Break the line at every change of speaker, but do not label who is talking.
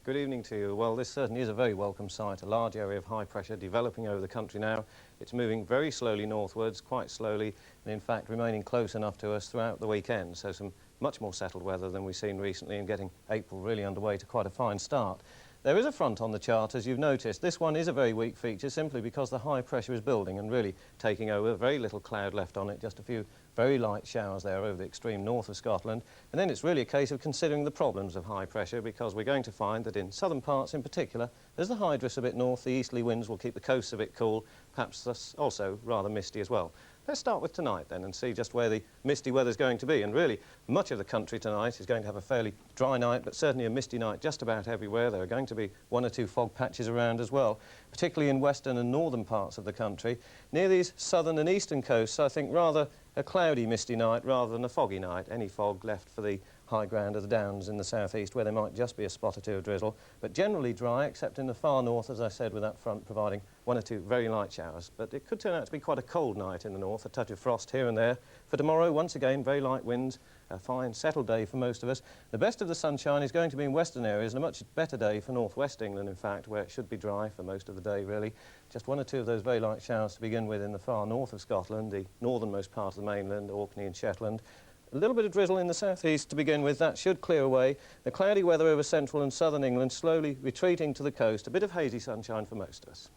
Good evening to you. Well, this certainly is a very welcome sight, a large area of high pressure developing over the country now. It's moving very slowly northwards, quite slowly, and in fact remaining close enough to us throughout the weekend. So some much more settled weather than we've seen recently, and getting April really underway to quite a fine start. There is a front on the chart, as you've noticed. This one is a very weak feature simply because the high pressure is building and really taking over. Very little cloud left on it, just a few very light showers there over the extreme north of Scotland. And then it's really a case of considering the problems of high pressure, because we're going to find that in southern parts in particular, as the high drifts a bit north, the easterly winds will keep the coasts a bit cool, perhaps thus also rather misty as well. Let's start with tonight then and see just where the misty weather's going to be. And really, much of the country tonight is going to have a fairly dry night, but certainly a misty night just about everywhere. There are going to be one or two fog patches around as well, particularly in western and northern parts of the country. Near these southern and eastern coasts, I think rather a cloudy, misty night rather than a foggy night. Any fog left for the high ground of the Downs in the southeast, where there might just be a spot or two of drizzle, but generally dry, except in the far north, as I said, with that front providing one or two very light showers. But it could turn out to be quite a cold night in the north, a touch of frost here and there. For tomorrow, once again, very light winds, a fine settled day for most of us. The best of the sunshine is going to be in western areas, and a much better day for northwest England, in fact, where it should be dry for most of the day, really. Just one or two of those very light showers to begin with in the far north of Scotland, the northernmost part of the mainland, Orkney and Shetland. A little bit of drizzle in the southeast to begin with. That should clear away. The cloudy weather over central and southern England slowly retreating to the coast. A bit of hazy sunshine for most of us.